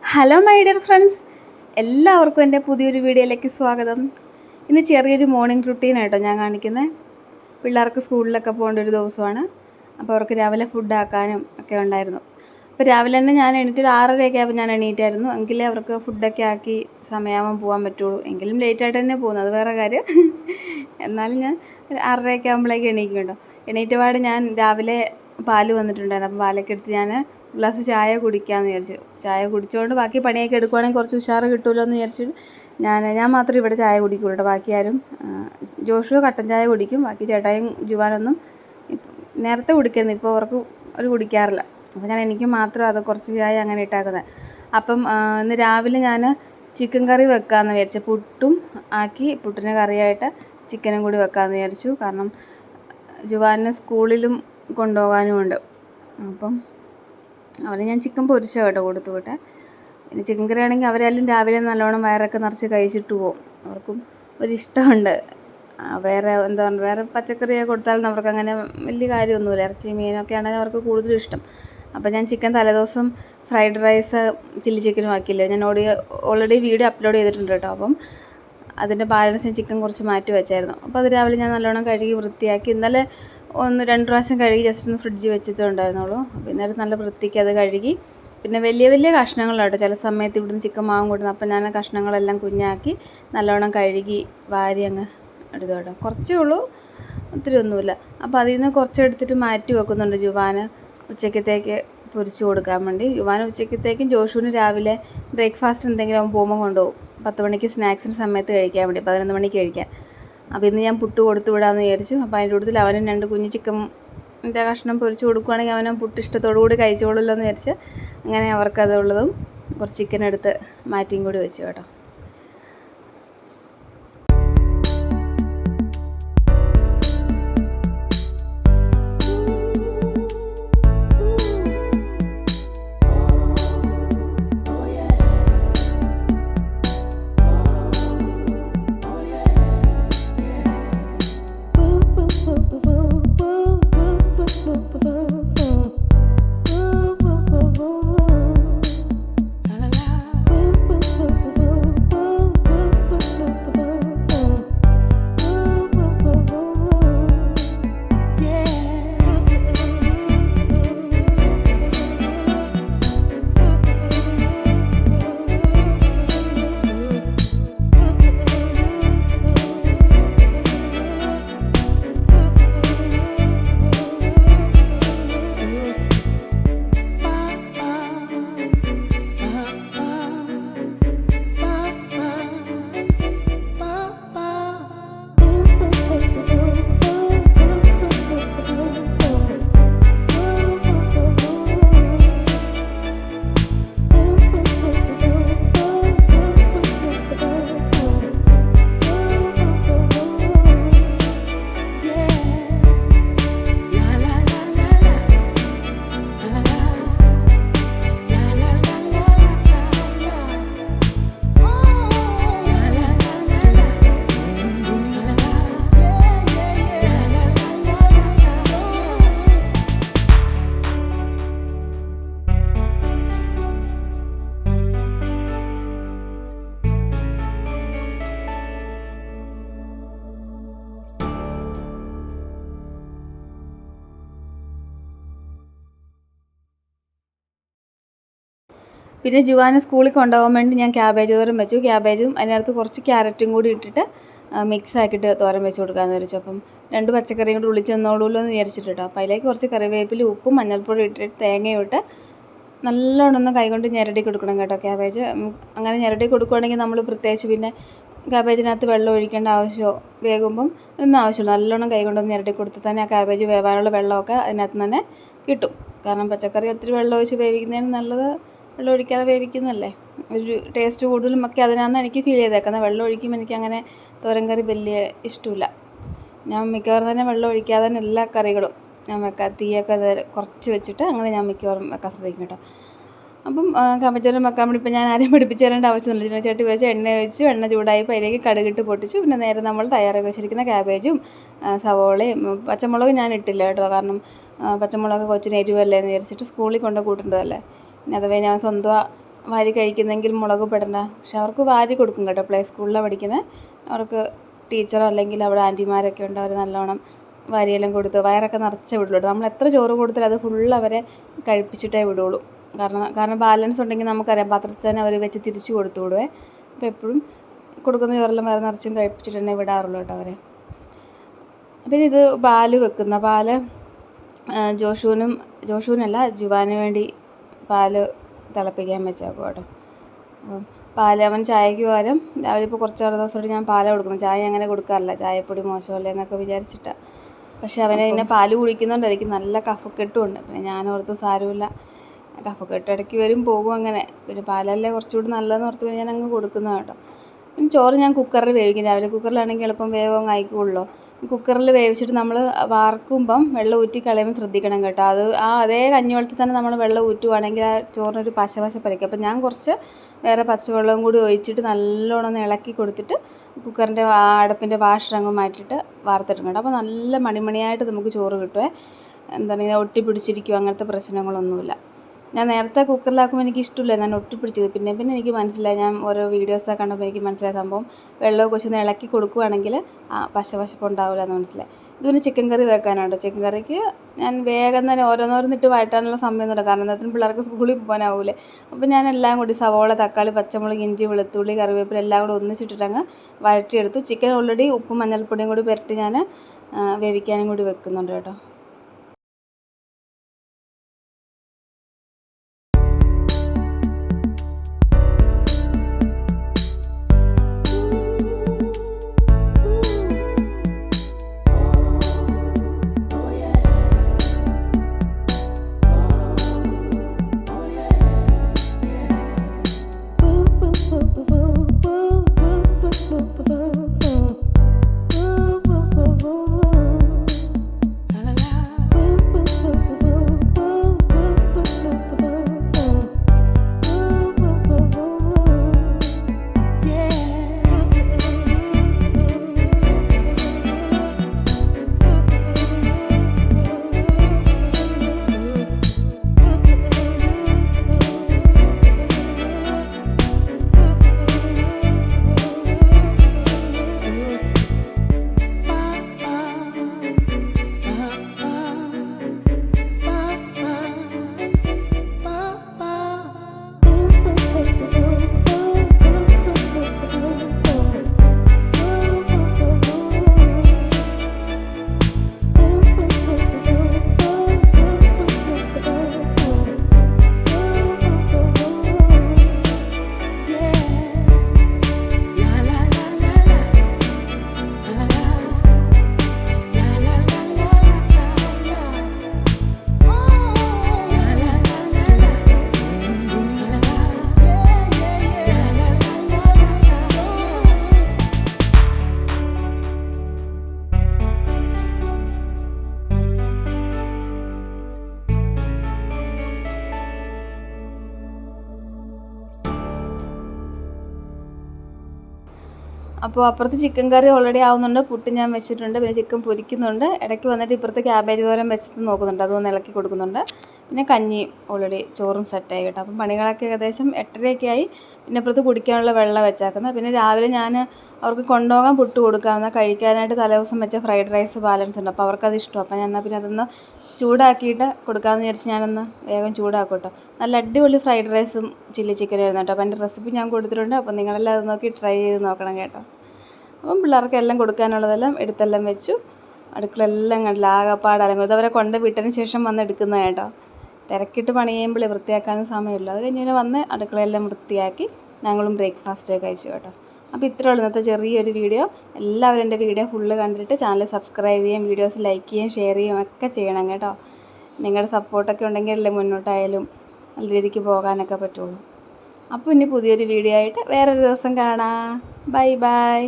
Hello my dear friends, എല്ലാവർക്കും എൻ്റെ പുതിയൊരു വീഡിയോയിലേക്ക് സ്വാഗതം. ഇന്ന് ചെറിയൊരു മോർണിംഗ് റുട്ടീനായിട്ടോ ഞാൻ കാണിക്കുന്നത്. പിള്ളേർക്ക് സ്കൂളിലൊക്കെ പോകേണ്ട ഒരു ദിവസമാണ്. അപ്പോൾ അവർക്ക് രാവിലെ ഫുഡ് ആക്കാനും ഒക്കെ ഉണ്ടായിരുന്നു. അപ്പോൾ രാവിലെ തന്നെ ഞാൻ എണീറ്റ് ഒരു 6:30 ആയപ്പോൾ ഞാൻ എണീറ്റായിരുന്നു. എങ്കിലേ അവർക്ക് ഫുഡൊക്കെ ആക്കി സമയമാകുമ്പോൾ പോകാൻ പറ്റുള്ളൂ. എങ്കിലും ലേറ്റായിട്ട് തന്നെ പോകുന്നത്, അത് വേറെ കാര്യം. എന്നാലും ഞാൻ 6:30 ആകുമ്പോഴേക്ക് എണീക്കും കേട്ടോ. എണീറ്റപാട് ഞാൻ രാവിലെ പാല് വന്നിട്ടുണ്ടായിരുന്നു. അപ്പോൾ പാലൊക്കെ എടുത്ത് ഞാൻ ഗ്ലാസ് ചായ കുടിക്കാമെന്ന് വിചാരിച്ചു. ചായ കുടിച്ചുകൊണ്ട് ബാക്കി പണിയൊക്കെ എടുക്കുവാണെങ്കിൽ കുറച്ച് ഉഷാറ് കിട്ടുമല്ലോ എന്ന് വിചാരിച്ചിട്ട് ഞാൻ മാത്രം ഇവിടെ ചായ കുടിക്കുള്ളൂ കേട്ടോ. ബാക്കി ആരും ജോഷുവ കട്ടൻ ചായ കുടിക്കും. ബാക്കി ചേട്ടായും ജുവാനൊന്നും നേരത്തെ കുടിക്കുന്നു, ഇപ്പോൾ അവർക്ക് അവർ കുടിക്കാറില്ല. അപ്പോൾ എനിക്ക് മാത്രം അത് കുറച്ച് ചായ അങ്ങനെ ഇട്ടാക്കുന്നത്. അപ്പം ഇന്ന് രാവിലെ ഞാൻ ചിക്കൻ കറി വെക്കാമെന്ന് വിചാരിച്ചു. പുട്ടും ആക്കി പുട്ടിന് കറിയായിട്ട് ചിക്കനും കൂടി വെക്കാമെന്ന് വിചാരിച്ചു. കാരണം ജുവാന് സ്കൂളിലും കൊണ്ടുപോകാനുമുണ്ട്. അപ്പം അവന് ഞാൻ ചിക്കൻ പൊരിച്ച കേട്ടോ കൊടുത്തു വിട്ടെ. പിന്നെ ചിക്കൻ കറി ആണെങ്കിൽ അവരെല്ലാം രാവിലെ നല്ലോണം വയറൊക്കെ നിറച്ച് കഴിച്ചിട്ട് പോകും. അവർക്കും ഒരിഷ്ടമുണ്ട്. വേറെ പച്ചക്കറിയൊക്കെ കൊടുത്താലും അവർക്ക് അങ്ങനെ വലിയ കാര്യമൊന്നുമില്ല. ഇറച്ചി മീനൊക്കെ ആണെങ്കിൽ അവർക്ക് കൂടുതലും ഇഷ്ടം. അപ്പോൾ ഞാൻ ചിക്കൻ തലേദിവസം ഫ്രൈഡ് റൈസ് ചില്ലി ചിക്കനും ആക്കിയില്ല. ഞാൻ ഓൾറെഡി വീഡിയോ അപ്ലോഡ് ചെയ്തിട്ടുണ്ട് കേട്ടോ. അപ്പം അതിൻ്റെ ബാലൻസ് ചിക്കൻ കുറച്ച് മാറ്റി വെച്ചായിരുന്നു. അപ്പോൾ അത് രാവിലെ ഞാൻ നല്ലോണം കഴുകി വൃത്തിയാക്കി. ഇന്നലെ 1-2 പ്രാവശ്യം കഴുകി ജസ്റ്റ് ഒന്ന് ഫ്രിഡ്ജിൽ വെച്ചിട്ടുണ്ടായിരുന്നുള്ളൂ. അപ്പോൾ ഇന്നേരം നല്ല വൃത്തിക്ക് അത് കഴുകി. പിന്നെ വലിയ കഷ്ണങ്ങളാട്ടോ ചില സമയത്ത് ഇവിടുന്ന് ചിക്കൻ മാവും കൊടുക്കുന്നത്. അപ്പോൾ ഞാൻ കഷ്ണങ്ങളെല്ലാം കുഞ്ഞാക്കി നല്ലോണം കഴുകി വാരി അങ്ങ് എടുത്തു കേട്ടോ. കുറച്ചേ ഉള്ളൂ, ഒത്തിരി ഒന്നുമില്ല. അപ്പോൾ അതിൽ നിന്ന് കുറച്ചെടുത്തിട്ട് മാറ്റി വെക്കുന്നുണ്ട് ജുവാന് ഉച്ചക്കത്തേക്ക് പൊരിച്ചു കൊടുക്കാൻ വേണ്ടി. ജുവാന് ഉച്ചക്കത്തേക്കും ജോഷുവിന് രാവിലെ ബ്രേക്ക്ഫാസ്റ്റ് എന്തെങ്കിലും അവൻ പോകുമ്പോൾ കൊണ്ടുപോകും. 10 മണിക്ക് സ്നാക്സിന് സമയത്ത് കഴിക്കാൻ വേണ്ടി, 11 മണിക്ക് കഴിക്കാൻ. അപ്പോൾ ഇന്ന് ഞാൻ പുട്ട് കൊടുത്തു വിടാമെന്ന് വിചാരിച്ചു. അപ്പോൾ അതിൻ്റെ കൂടുതൽ അവനും 2 കുഞ്ഞ് ചിക്കൻ്റെ കഷ്ണം പൊരിച്ച് കൊടുക്കുകയാണെങ്കിൽ അവനും പുട്ട് ഇഷ്ടത്തോടു കൂടി കഴിച്ചോളൂല്ലോ എന്ന് വിചാരിച്ച് അങ്ങനെ അവർക്കതുള്ളതും കുറച്ച് ചിക്കൻ എടുത്ത് മാറ്റിയും കൂടി വെച്ചു കേട്ടോ. പിന്നെ ജുവാനെ സ്കൂളിൽ കൊണ്ടുപോകാൻ വേണ്ടി ഞാൻ ക്യാബേജ് തോരൻ വെച്ചു. ക്യാബേജും അതിനകത്ത് കുറച്ച് ക്യാരറ്റും കൂടി ഇട്ടിട്ട് മിക്സ് ആക്കിയിട്ട് തോരൻ വെച്ച് കൊടുക്കാമെന്ന് വിചാരിച്ചു. അപ്പം 2 പച്ചക്കറിയും കൂടി ഉള്ളിച്ച് തന്നോളൂല്ലോ എന്ന് വിചാരിച്ചിട്ടോ. അപ്പോൾ അതിലേക്ക് കുറച്ച് കറിവേപ്പില, ഉപ്പും മഞ്ഞൾപ്പൊടി ഇട്ടിട്ട് തേങ്ങയും ഇട്ട് നല്ലോണം ഒന്ന് കൈകൊണ്ട് ഞെരടി കൊടുക്കണം കേട്ടോ. ക്യാബേജ് അങ്ങനെ ഞെരടി കൊടുക്കുകയാണെങ്കിൽ നമ്മൾ പ്രത്യേകിച്ച് പിന്നെ ക്യാബേജിനകത്ത് വെള്ളം ഒഴിക്കേണ്ട ആവശ്യമോ വേകുമ്പം ഒന്നും ആവശ്യമില്ല. നല്ലോണം കൈകൊണ്ടൊന്ന് ഞെരടി കൊടുത്താൽ തന്നെ ആ ക്യാബേജ് വേവാനുള്ള വെള്ളമൊക്കെ അതിനകത്ത് തന്നെ കിട്ടും. കാരണം പച്ചക്കറി ഒത്തിരി വെള്ളം ഒഴിച്ച് വേവിക്കുന്നതിന് നല്ലത് വെള്ളം ഒഴിക്കാതെ വേവിക്കുന്നതല്ലേ. ഒരു ടേസ്റ്റ് കൂടുതലും ഒക്കെ അതിനാണെന്ന് എനിക്ക് ഫീൽ ചെയ്തേക്കുന്നത്. വെള്ളം ഒഴിക്കുമ്പോൾ എനിക്കങ്ങനെ തോരൻ കറി വലിയ ഇഷ്ടമില്ല. ഞാൻ മിക്കവാറും തന്നെ വെള്ളം ഒഴിക്കാതെ തന്നെ എല്ലാ കറികളും ഞാൻ വെക്കാം. തീയൊക്കെ കുറച്ച് വെച്ചിട്ട് അങ്ങനെ ഞാൻ മിക്കവാറും വെക്കാൻ ശ്രദ്ധിക്കും കേട്ടോ. അപ്പം കമ്പച്ചോരം വെക്കാൻ വേണ്ടി ഇപ്പം ഞാൻ ആരെയും പഠിപ്പിച്ച് തരേണ്ട ആവശ്യമൊന്നുമില്ല. ചീനച്ചട്ടി വെച്ച് എണ്ണ ഒഴിച്ച് എണ്ണ ചൂടായപ്പോൾ അതിലേക്ക് കടുകിട്ട് പൊട്ടിച്ചു. പിന്നെ നേരെ നമ്മൾ തയ്യാറാക്കി വെച്ചിരിക്കുന്ന ക്യാബേജും സവോളയും പച്ചമുളകും ഞാൻ ഇട്ടില്ല കേട്ടോ. കാരണം പച്ചമുളക് കൊച്ചിന് എരിവല്ലേ എന്ന് വിചാരിച്ചിട്ട് സ്കൂളിൽ കൊണ്ട് കൂട്ടേണ്ടതല്ലേ. പിന്നെ അഥവാ ഞാൻ സ്വന്തം വാരി കഴിക്കുന്നെങ്കിൽ മുളക് പെടണ്ട. പക്ഷെ അവർക്ക് വാരി കൊടുക്കും കേട്ടോ. പ്ലേ സ്കൂളിലാണ് പഠിക്കുന്നത്. അവർക്ക് ടീച്ചറോ അല്ലെങ്കിൽ അവിടെ ആൻറ്റിമാരൊക്കെ ഉണ്ട്, അവർ നല്ലോണം വാരിയെല്ലാം കൊടുത്ത് വയറൊക്കെ നിറച്ചേ വിടുള്ളൂ. നമ്മൾ എത്ര ചോറ് കൊടുത്താലും അത് ഫുള്ള് അവരെ കഴിപ്പിച്ചിട്ടേ വിടുള്ളൂ. കാരണം ബാലൻസ് ഉണ്ടെങ്കിൽ നമുക്കറിയാം പാത്രത്തിൽ തന്നെ അവർ വെച്ച് തിരിച്ചു കൊടുത്തു വിടുവേ. അപ്പോൾ എപ്പോഴും കൊടുക്കുന്ന ചോറെല്ലാം വയറ് നിറച്ചും കഴിപ്പിച്ചിട്ട് തന്നെ വിടാറുള്ളൂ കേട്ടോ അവരെ. പിന്നെ ഇത് പാല് വെക്കുന്ന പാല് ജോഷുവിനല്ല ജുവാന് വേണ്ടി പാല് തിളപ്പിക്കാൻ വെച്ചേക്കും കേട്ടോ. അപ്പം പാല് അവൻ ചായക്ക് പകരം രാവിലെ ഇപ്പോൾ കുറച്ച് ദിവസമായിട്ട് ഞാൻ പാലാണ് കൊടുക്കുന്നത്. ചായ അങ്ങനെ കൊടുക്കാറില്ല, ചായപ്പൊടി മോശമല്ലേ എന്നൊക്കെ വിചാരിച്ചിട്ടാണ്. പക്ഷെ അവനെ പിന്നെ പാല് കുടിക്കുന്നതുകൊണ്ടായിരിക്കും നല്ല കഫക്കെട്ടുമുണ്ട്. പിന്നെ ഞാൻ ഓർത്ത് സാരമില്ല, കഫക്കെട്ട് ഇടയ്ക്ക് വരും പോകും അങ്ങനെ. പിന്നെ പാലല്ലേ കുറച്ചുകൂടി നല്ലതെന്ന് ഓർത്ത് ഞാൻ അങ്ങ് കൊടുക്കുന്നത് കേട്ടോ. പിന്നെ ചോറ് ഞാൻ കുക്കറിൽ വേവിക്കും. രാവിലെ കുക്കറിലാണെങ്കിൽ എളുപ്പം വേഗം ആയിക്കോളൂ. കുക്കറിൽ വേവിച്ചിട്ട് നമ്മൾ വാർക്കുമ്പം വെള്ളം ഊറ്റി കളയുമ്പോൾ ശ്രദ്ധിക്കണം കേട്ടോ. അതേ കഞ്ഞിവെള്ളത്തിൽ തന്നെ നമ്മൾ വെള്ളം ഊറ്റുവാണെങ്കിൽ ആ ചോറിനൊരു പശപശപ്പരിക്കും. അപ്പം ഞാൻ കുറച്ച് വേറെ പച്ചവെള്ളവും കൂടി ഒഴിച്ചിട്ട് നല്ലോണം ഒന്ന് ഇളക്കി കൊടുത്തിട്ട് കുക്കറിൻ്റെ അടുപ്പിൻ്റെ വാഷറങ്ങ് മാറ്റിയിട്ട് വാർത്തെടുക്കണം കേട്ടോ. അപ്പോൾ നല്ല മണിമണിയായിട്ട് നമുക്ക് ചോറ് കിട്ടുമേ. എന്താണ് ഇങ്ങനെ ഒട്ടിപ്പിടിച്ചിരിക്കും, അങ്ങനത്തെ പ്രശ്നങ്ങളൊന്നുമില്ല. ഞാൻ നേരത്തെ കുക്കറിലാക്കുമ്പോൾ എനിക്ക് ഇഷ്ടമില്ല ഞാൻ ഒട്ടിപ്പിടിച്ചത്. പിന്നെ എനിക്ക് മനസ്സിലായി, ഞാൻ ഓരോ വീഡിയോസൊക്കെ കണ്ടപ്പോൾ എനിക്ക് മനസ്സിലായ സംഭവം വെള്ളമൊക്കെ വെച്ചൊന്ന് ഇളക്കി കൊടുക്കുകയാണെങ്കിൽ പശപശപ്പ് ഉണ്ടാവില്ല എന്ന് മനസ്സിലായി. ഇതിന് ചിക്കൻ കറി വെക്കാനുണ്ട്. ചിക്കൻ കറിക്ക് ഞാൻ വേഗം തന്നെ ഓരോന്നോരോന്നിട്ട് വഴറ്റാനുള്ള സമയമൊന്നുമില്ല. കാരണം എന്താ പിള്ളേർക്ക് സ്കൂളിൽ പോകാനാവൂലേ. അപ്പോൾ ഞാൻ എല്ലാം കൂടി സവോള, തക്കാളി, പച്ചമുളക്, ഇഞ്ചി, വെളുത്തുള്ളി, കറിവേപ്പില എല്ലാം കൂടി ഒന്നിച്ചിട്ടിട്ടങ്ങ് വഴറ്റിയെടുത്തു. ചിക്കൻ ഓൾറെഡി ഉപ്പും മഞ്ഞൾപ്പൊടിയും കൂടി പുരട്ടി ഞാൻ വേവിക്കാനും കൂടി വെക്കുന്നുണ്ട് കേട്ടോ. അപ്പോൾ അപ്പുറത്ത് ചിക്കൻ കറി ഓൾറെഡി ആവുന്നുണ്ട്, പുട്ട് ഞാൻ വെച്ചിട്ടുണ്ട്, പിന്നെ ചിക്കൻ പൊരിക്കുന്നുണ്ട്. ഇടയ്ക്ക് വന്നിട്ട് ഇപ്പുറത്ത് ക്യാബേജ് തോരൻ വെച്ചിട്ട് നോക്കുന്നുണ്ട്, അതൊന്ന് ഇളക്കി കൊടുക്കുന്നുണ്ട്. പിന്നെ കഞ്ഞി ഓൾറെഡി ചോറും സെറ്റായി കേട്ടോ. അപ്പം പണികളൊക്കെ ഏകദേശം 8:30 ആയി. പിന്നെ അപ്പുറത്ത് കുടിക്കാനുള്ള വെള്ളം വെച്ചേക്കുന്നത്. പിന്നെ രാവിലെ ഞാൻ അവർക്ക് കൊണ്ടുപോകാൻ പുട്ട് കൊടുക്കാവുന്ന കഴിക്കാനായിട്ട് തലേദിവസം വെച്ച ഫ്രൈഡ് റൈസ് ബാലൻസ് ഉണ്ട്. അപ്പോൾ അവർക്കത് ഇഷ്ടം. അപ്പോൾ ഞാൻ പിന്നെ അതൊന്ന് ചൂടാക്കിയിട്ട് കൊടുക്കാമെന്ന് വിചാരിച്ച് ഞാനൊന്ന് വേഗം ചൂടാക്കും കേട്ടോ. നല്ല അടിപൊളി ഫ്രൈഡ് റൈസും ചില്ലി ചിക്കനും ആയിരുന്നു കേട്ടോ. അപ്പോൾ എൻ്റെ റെസിപ്പി ഞാൻ കൊടുത്തിട്ടുണ്ട്. അപ്പോൾ നിങ്ങളെല്ലാം അത് നോക്കി ട്രൈ ചെയ്ത് നോക്കണം കേട്ടോ. അപ്പം പിള്ളേർക്കെല്ലാം കൊടുക്കാനുള്ളതെല്ലാം എടുത്തെല്ലാം വെച്ചു. അടുക്കളെല്ലാം കണ്ടില്ല, ആകെപ്പാട് അലങ്ങും. ഇതവരെ കൊണ്ട് വിട്ടതിന് ശേഷം വന്ന് എടുക്കുന്നത് കേട്ടോ. തിരക്കിട്ട് പണി ചെയ്യുമ്പോൾ വൃത്തിയാക്കാനും സമയമില്ല. അത് കഴിഞ്ഞ് വന്ന് അടുക്കളയെല്ലാം വൃത്തിയാക്കി ഞങ്ങളും ബ്രേക്ക്ഫാസ്റ്റ് കഴിച്ചു കേട്ടോ. അപ്പോൾ ഇത്രയേ ഉള്ളൂ ഇന്നത്തെ ചെറിയൊരു വീഡിയോ. എല്ലാവരും എൻ്റെ വീഡിയോ ഫുള്ള് കണ്ടിട്ട് ചാനൽ സബ്സ്ക്രൈബ് ചെയ്യുകയും വീഡിയോസ് ലൈക്ക് ചെയ്യുകയും ഷെയർ ചെയ്യുകയും ഒക്കെ ചെയ്യണം കേട്ടോ. നിങ്ങളുടെ സപ്പോർട്ടൊക്കെ ഉണ്ടെങ്കിലല്ലേ മുന്നോട്ടായാലും നല്ല രീതിക്ക് പോകാനൊക്കെ പറ്റുള്ളൂ. അപ്പോൾ ഇനി പുതിയൊരു വീഡിയോ ആയിട്ട് വേറൊരു ദിവസം കാണാം. Bye bye.